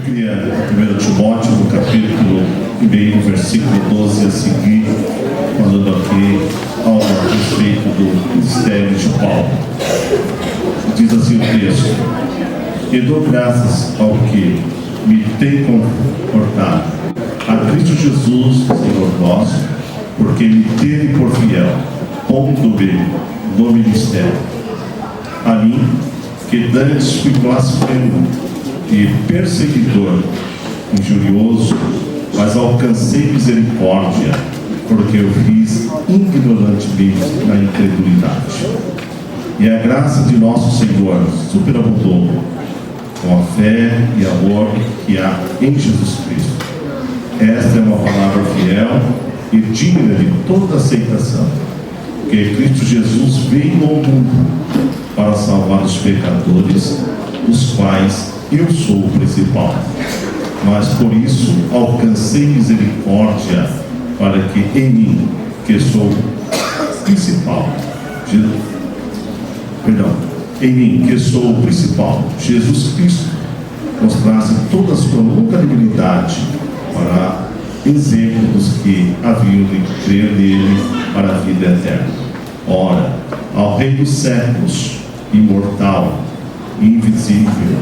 Bíblia, 1 Timóteo, no capítulo 1, versículo 12 a seguir, falando aqui algo a respeito do ministério de Paulo. Diz assim o texto: e dou graças ao que me tem confortado, a Cristo Jesus, Senhor nosso, porque me teve por fiel, pondo-me no ministério. A mim, que dantes fui blasfemo e perseguidor, injurioso, mas alcancei misericórdia, porque eu fiz ignorantemente na incredulidade. E a graça de nosso Senhor superabundou com a fé e amor que há em Jesus Cristo. Esta é uma palavra fiel e digna de toda aceitação, que Cristo Jesus veio ao mundo para salvar os pecadores, os quais eu sou o principal. Mas por isso alcancei misericórdia, para que em mim, que sou principal, em mim, que sou o principal, Jesus Cristo, mostrasse toda a sua longanimidade para exemplo dos que haviam de crer nele para a vida eterna. Ora, ao Rei dos séculos, imortal, invisível,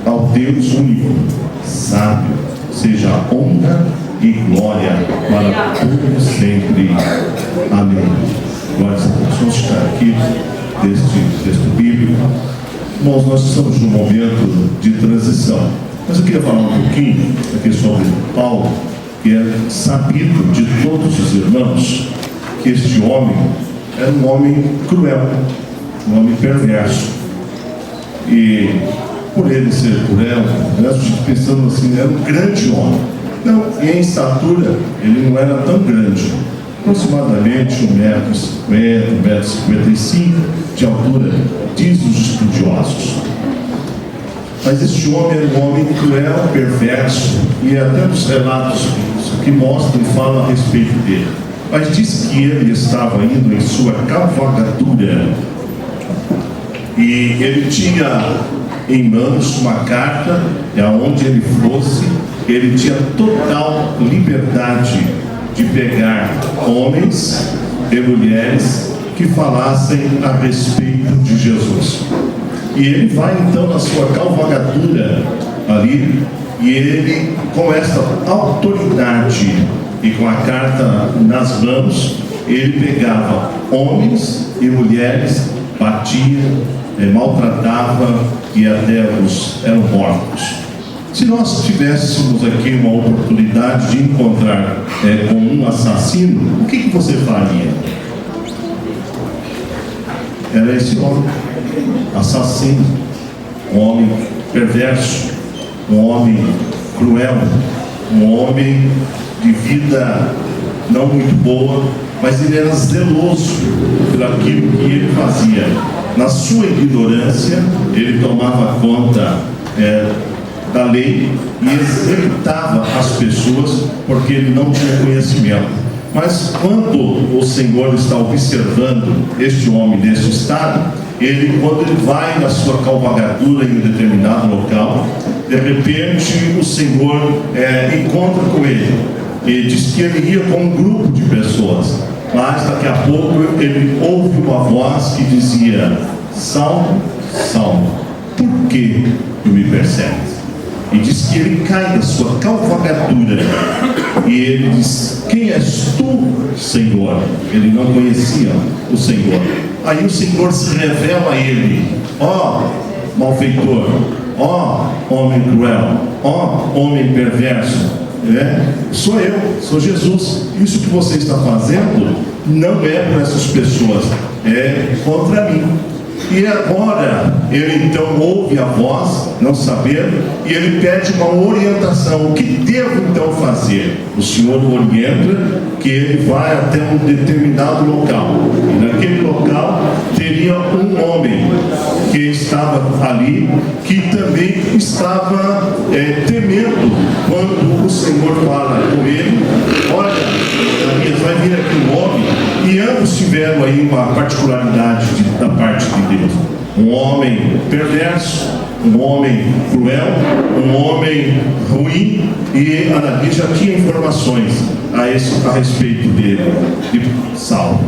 ao Deus único, sábio, seja honra e glória para todos sempre. Amém. Glória a Deus. Vamos ficar aqui deste texto bíblico. Irmãos, nós estamos num momento de transição, mas eu queria falar um pouquinho aqui sobre Paulo, que é sabido de todos os irmãos que este homem era um homem cruel, um homem perverso. E por ele ser cruel, nós ficamos pensando assim, era um grande homem. Não, e em estatura ele não era tão grande, aproximadamente 1,50 m, 1,55 m de altura, diz os estudiosos. Mas este homem era um homem cruel, perverso, e até os relatos que mostram e falam a respeito dele. Mas diz que ele estava indo em sua cavalgadura e ele tinha em mãos uma carta, e aonde ele fosse, ele tinha total liberdade de pegar homens e mulheres que falassem a respeito de Jesus. E ele vai então na sua cavalgadura ali, e ele, com essa autoridade e com a carta nas mãos, ele pegava homens e mulheres, batia, maltratava e até eram mortos. Se nós tivéssemos aqui uma oportunidade de encontrar com um assassino, o que você faria? Era esse homem, assassino, um homem perverso, um homem cruel, um homem de vida não muito boa, mas ele era zeloso por aquilo que ele fazia. Na sua ignorância, ele tomava conta da lei e executava as pessoas porque ele não tinha conhecimento. Mas quando o Senhor está observando este homem nesse estado, quando ele vai na sua cavalgadura em um determinado local, de repente o Senhor encontra com ele e diz que ele ia com um grupo de pessoas, mas daqui a pouco ele ouve uma voz que dizia: Saulo, Saulo, por que tu me persegues? E diz que ele cai da sua cavalgadura e ele diz: quem és tu, Senhor? Ele não conhecia o Senhor. Aí o Senhor se revela a ele: ó malfeitor, ó homem cruel, ó homem perverso, sou eu, sou Jesus. Isso que você está fazendo não é para essas pessoas, é contra mim. E agora ele então ouve a voz, não sabendo, e ele pede uma orientação. O que devo então fazer? O Senhor o orienta que ele vai até um determinado local, e naquele local teria um homem que estava ali, que também estava temendo quando o Senhor fala com ele: olha, vai vir aqui um homem. E ambos tiveram aí uma particularidade da parte de Deus. Um homem perverso, um homem cruel, um homem ruim, e Ananias já tinha informações a respeito dele, de Saulo.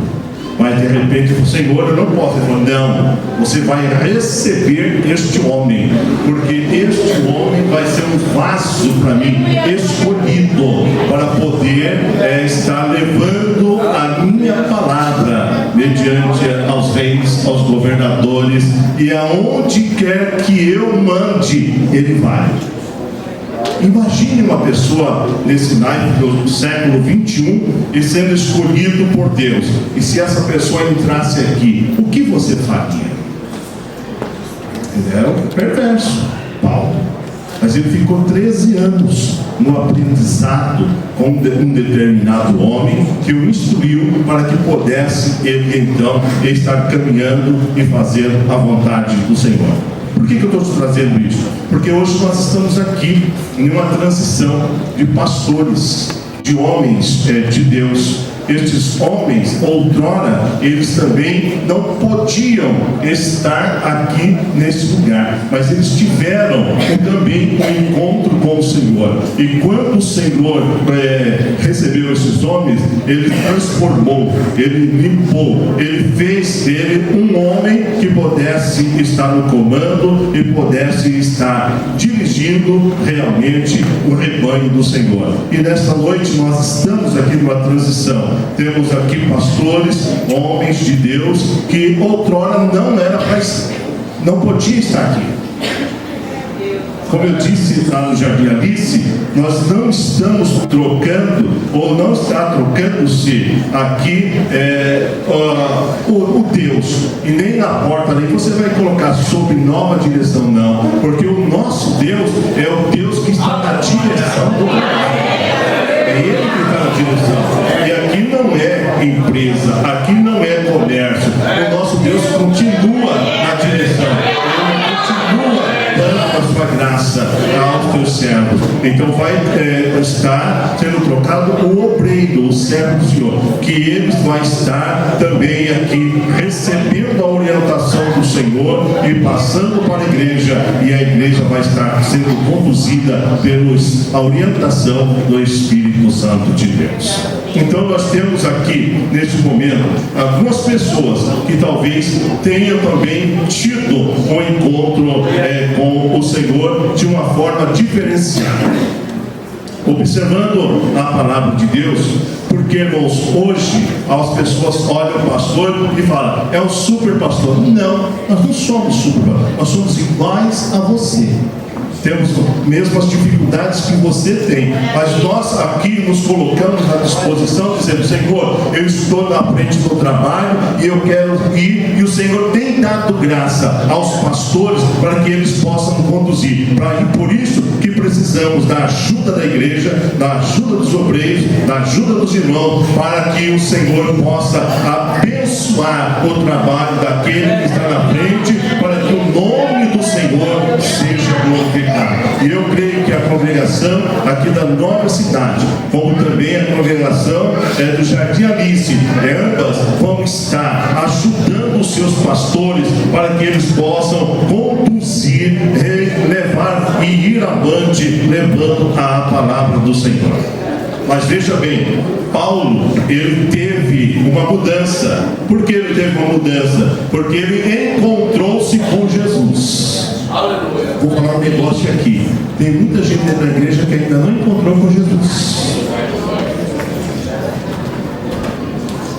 Mas de repente o Senhor, eu não posso. Ele falou: não, você vai receber este homem, porque este homem vai ser um vaso para mim, escolhido, para poder estar levando a minha palavra mediante aos reis, aos governadores, e aonde quer que eu mande, ele vai. Imagine uma pessoa nesse naipe do século 21 e sendo escolhido por Deus. E se essa pessoa entrasse aqui, o que você faria? Ele era um perverso, Paulo. Mas ele ficou 13 anos no aprendizado com um determinado homem que o instruiu para que pudesse ele então estar caminhando e fazer a vontade do Senhor. Por que eu estou te trazendo isso? Porque hoje nós estamos aqui em uma transição de pastores, de homens de Deus. Estes homens, outrora, eles também não podiam estar aqui nesse lugar, mas eles tiveram também um encontro com o Senhor. E quando o Senhor recebeu esses homens, ele transformou, ele limpou, ele fez dele um homem que pudesse estar no comando e pudesse estar dirigindo realmente o rebanho do Senhor. E nesta noite nós estamos aqui numa transição. Temos aqui pastores, homens de Deus, que outrora não podia estar aqui. Como eu disse lá no Jardim Alice, nós não estamos trocando, ou não está trocando-se aqui o Deus, e nem na porta ali você vai colocar sob nova direção, não, porque o nosso Deus é o Deus que está na direção do lugar. É Ele que está na direção. E aqui não é empresa, aqui não é comércio. O nosso Deus continua na direção. Ele continua dando a sua graça aos teus servos. Então vai estar sendo trocado o obreiro, o servo do Senhor, que eles vão estar também aqui recebendo a orientação do Senhor e passando para a igreja, e a igreja vai estar sendo conduzida pela orientação do Espírito Santo de Deus. Então nós temos aqui, neste momento, algumas pessoas que talvez tenham também tido um encontro com o Senhor de uma forma diferenciada. Observando a palavra de Deus, porque, irmãos, hoje as pessoas olham o pastor e falam: é o super pastor. Não, nós não somos super pastor, nós somos iguais a você. Temos mesmas dificuldades que você tem, mas nós aqui nos colocamos à disposição, dizendo: Senhor, eu estou na frente do trabalho e eu quero ir, e o Senhor tem dado graça aos pastores para que eles possam conduzir. E por isso que precisamos da ajuda da igreja, da ajuda dos obreiros, da ajuda dos irmãos, para que o Senhor possa abençoar o trabalho daquele que está na frente, para que o nome do Senhor seja glorificado. E eu creio que a congregação aqui da Nova Cidade, como também a congregação do Jardim Alice, ambas vão estar ajudando os seus pastores para que eles possam conduzir, levar e ir avante, levando a palavra do Senhor. Mas veja bem, Paulo, ele teve uma mudança. Por que ele teve uma mudança? Porque ele encontrou-se com Jesus. Vou falar um negócio aqui. Tem muita gente dentro da igreja que ainda não encontrou com Jesus.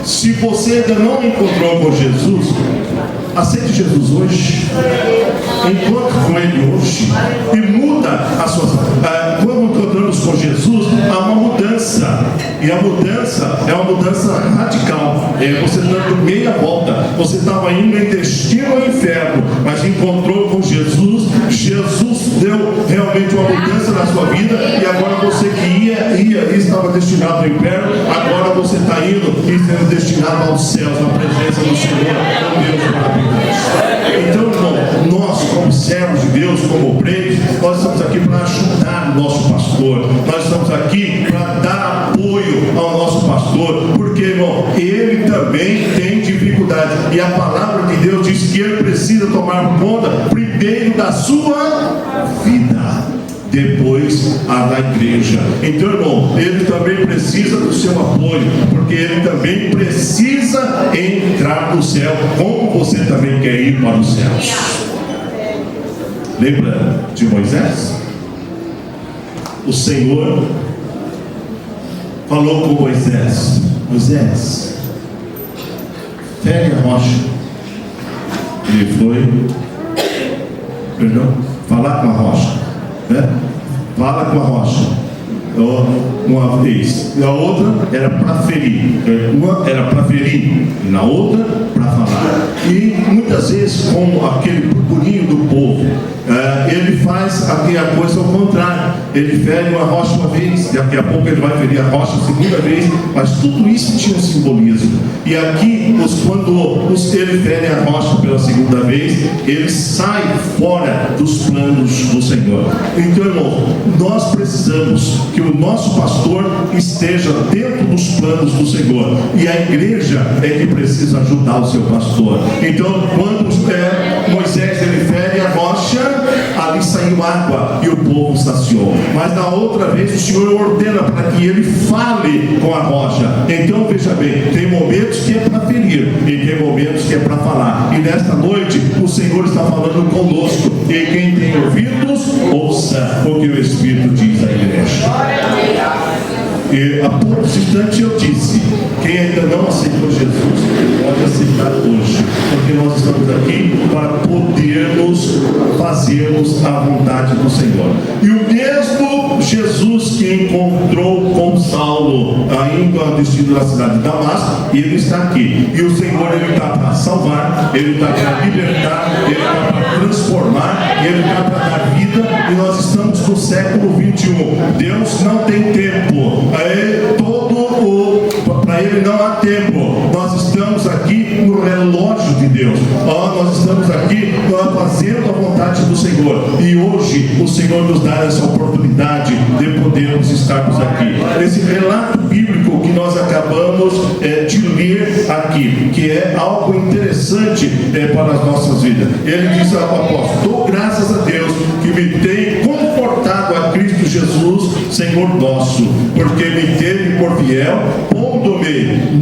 Se você ainda não encontrou com Jesus, aceite Jesus hoje, encontre com Ele hoje e muda a sua vida. Quando encontramos com Jesus, há uma mudança, e a mudança é uma mudança radical. Você dando meia volta, você estava indo em destino ao inferno, mas encontrou com Jesus. Jesus deu realmente uma mudança na sua vida, e agora você que ia e estava destinado ao inferno, agora você está indo e sendo destinado aos céus, na presença do Senhor, com Deus maravilhoso. Então, irmão, nós como servos de Deus, como obreiros, nós estamos aqui para ajudar o nosso pastor, nós estamos aqui para dar apoio ao nosso pastor, porque, irmão, ele também tem dificuldade, e a palavra de Deus diz que ele precisa tomar conta primeiro primeiro da sua vida, depois a da igreja. Então, irmão, ele também precisa do seu apoio, porque ele também precisa entrar no céu, como você também quer ir para os céus. Lembra de Moisés? O Senhor falou com Moisés: Moisés, pegue a rocha. Ele foi, falar com a rocha, né? Fala com a rocha. Uma vez, e a outra era para ferir. Uma era para ferir, e na outra para falar. E muitas vezes, como aquele burburinho do povo, ele faz aqui a coisa ao contrário. Ele fere uma rocha uma vez, daqui a pouco ele vai ferir a rocha a segunda vez, mas tudo isso tinha um simbolismo. E aqui, quando ele fere a rocha pela segunda vez, ele sai fora dos planos do Senhor. Então, irmão, nós precisamos que o nosso pastor esteja dentro dos planos do Senhor, e a igreja é que precisa ajudar o seu pastor. Então, quando Moisés ele fere a rocha, ali saiu água e o povo saciou. Mas na outra vez o Senhor ordena para que ele fale com a rocha. Então veja bem, tem momentos que é para ferir e tem momentos que é para falar. E nesta noite o Senhor está falando conosco, e quem tem ouvidos, ouça o que o Espírito diz à igreja. E há poucos instantes eu disse: quem ainda não aceitou Jesus, pode aceitar hoje, porque nós estamos aqui para podermos fazermos a vontade do Senhor. E o mesmo Jesus que encontrou com Saulo, indo ao destino da cidade de Damasco, ele está aqui. E o Senhor, ele está para salvar, ele está para libertar, ele está para transformar, ele está para dar vida. E nós estamos no século 21. Deus não tem tempo. Para ele não há tempo. Nós estamos aqui no relógio de Deus. Nós estamos aqui fazendo a vontade do Senhor. E hoje o Senhor nos dá essa oportunidade de podermos estarmos aqui. Esse relato bíblico que nós acabamos de ler aqui, que é algo interessante para as nossas vidas. Ele diz ao apóstolo: dou graças a Deus que me tem confortado a Cristo Jesus, Senhor nosso, porque me teve por fiel, pondo-me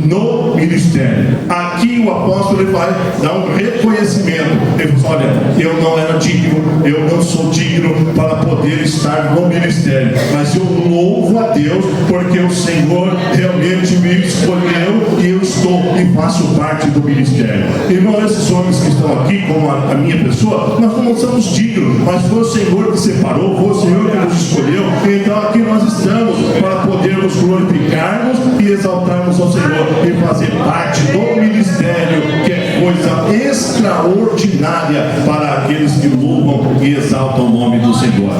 no ministério. Aqui o apóstolo ele vai dar um reconhecimento. Ele diz: olha, eu não era digno, eu não sou digno para poder estar no ministério, mas eu louvo a Deus porque o Senhor realmente me escolheu e eu estou e faço parte do ministério. Irmão, esses homens que estão aqui, como a minha pessoa, nós não somos dignos, mas foi o Senhor que separou, foi o Senhor que nos escolheu. Então aqui nós estamos para podermos glorificarmos e exaltarmos ao Senhor e fazer parte do ministério, que é coisa extraordinária para aqueles que louvam e exaltam o nome do Senhor.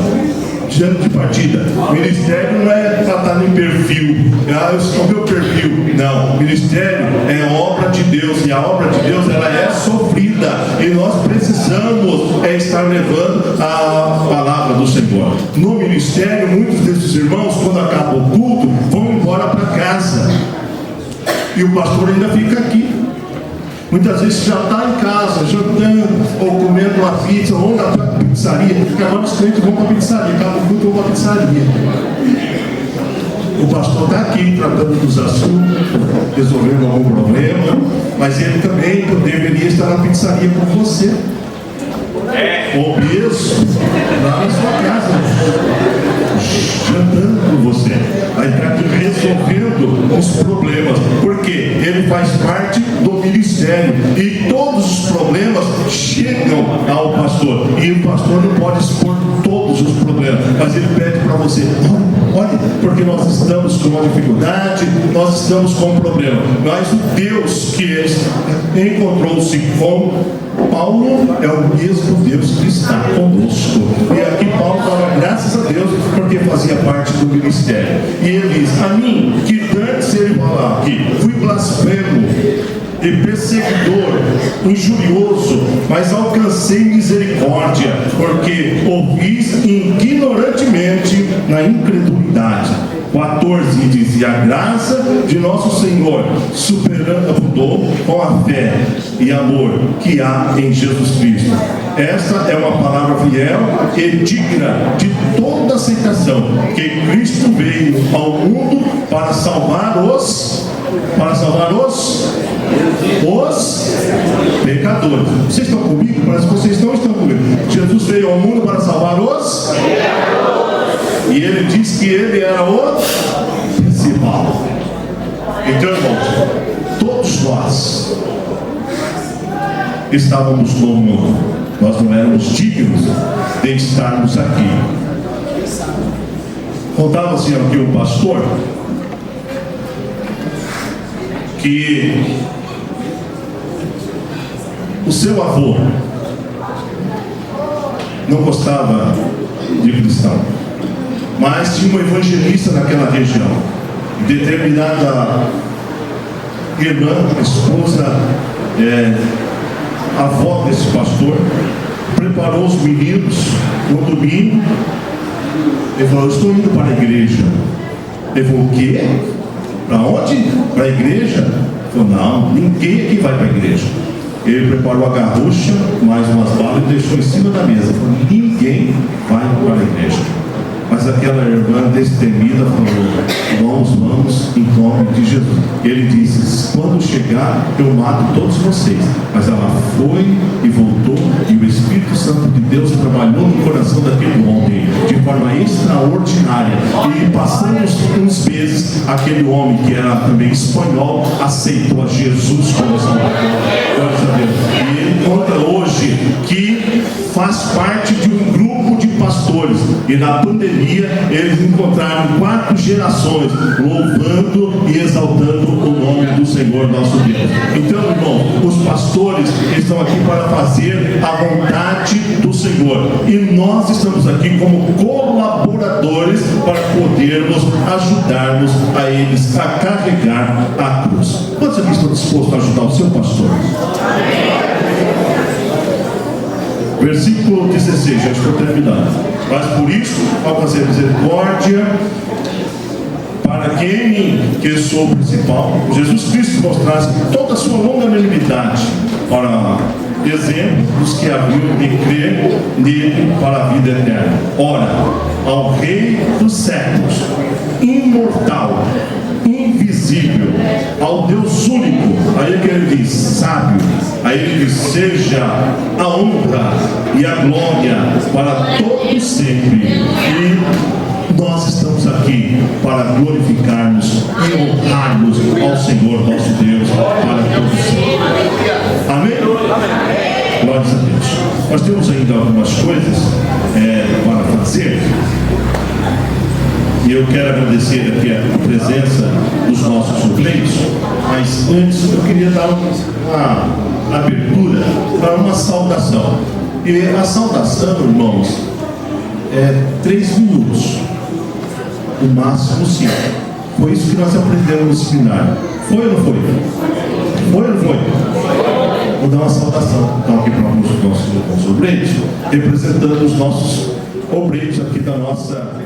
Diante de partida, ministério não é para estar no perfil, eu sou meu perfil. Não, ministério é obra de Deus, e a obra de Deus ela é sofrida, e nós precisamos estar levando a palavra do Senhor. No ministério, muitos desses irmãos, quando acaba o culto, vão embora para casa, e o pastor ainda fica aqui. Muitas vezes já está em casa, jantando, ou comendo uma pizza, ou na pizzaria, porque agora os clientes vão para a pizzaria, acaba o culto, vão para a pizzaria. O pastor está aqui tratando dos assuntos, resolvendo algum problema, mas ele também deveria estar na pizzaria com você. Ou mesmo lá na sua casa, jantando com você. Vai estar aqui resolvendo os problemas, porque ele faz parte do ministério e todos os problemas chegam ao pastor, e o pastor não pode expor todos os problemas, mas ele pede para você: olha, porque nós estamos com uma dificuldade, nós estamos com um problema, mas o Deus que encontrou-se com Paulo é o mesmo Deus que está conosco. E aqui Paulo fala graças a Deus porque fazia parte do ministério. E ele diz: a mim, que antes ele fala aqui, fui blasfemo e perseguidor, injurioso, mas alcancei misericórdia, porque ouvis ignorantemente na incredulidade. 14 diz: e a graça de nosso Senhor superabundou com a fé e amor que há em Jesus Cristo. Esta é uma palavra fiel e digna de toda aceitação, que Cristo veio ao mundo para salvar os pecadores. Vocês estão comigo? Parece que vocês não estão comigo. Jesus veio ao mundo para salvar os pecadores. E ele disse que ele era o principal. Então, irmãos, todos nós estávamos no mundo. Nós não éramos dignos de estarmos aqui. Contava-se aqui um pastor que o seu avô não gostava de cristão, mas tinha um evangelista naquela região. Determinada irmã, esposa, avó desse pastor, preparou os meninos no domingo. Ele falou: eu estou indo para a igreja. Ele falou: o quê? Para onde? Para a igreja? Ele falou: não, ninguém aqui vai para a igreja. Ele preparou a garrucha, mais umas balas e deixou em cima da mesa. Ele falou: ninguém vai para a igreja. Mas aquela irmã destemida falou: vamos em nome de Jesus. Ele disse: quando chegar eu mato todos vocês. Mas ela foi e voltou, e o Espírito Santo de Deus trabalhou no coração daquele homem de forma extraordinária. E passando uns meses, aquele homem, que era também espanhol, aceitou a Jesus como Salvador. Glória a Deus. E ele conta hoje que faz parte de um grupo de pastores, e na pandemia eles encontraram 4 gerações louvando e exaltando o nome do Senhor nosso Deus. Então, irmão, os pastores estão aqui para fazer a vontade do Senhor, e nós estamos aqui como colaboradores para podermos ajudarmos a eles a carregar a cruz. Quantos aqui estão dispostos a ajudar o seu pastor? Versículo 16, já estou terminando. Mas por isso, ao fazer misericórdia para quem que sou o principal, Jesus Cristo mostrasse toda a sua longanimidade para exemplo dos que haviam de crer nele para a vida eterna. Ora, ao Rei dos séculos, imortal, invisível, ao Deus único, aí que ele diz sábio, aí ele diz: seja a honra e a glória para todos sempre. E nós estamos aqui para glorificarmos e honrarmos ao Senhor nosso Deus para todos sempre. Amém? Glórias a Deus. Nós temos ainda algumas coisas para fazer. E eu quero agradecer aqui a presença dos nossos suplentes, mas antes eu queria dar uma abertura para uma saudação. E a saudação, irmãos, é 3 minutos, no máximo 5. Foi isso que nós aprendemos no seminário. Foi ou não foi? Foi ou não foi? Vou dar uma saudação então aqui para alguns dos nossos obreiros, representando os nossos obreiros aqui da nossa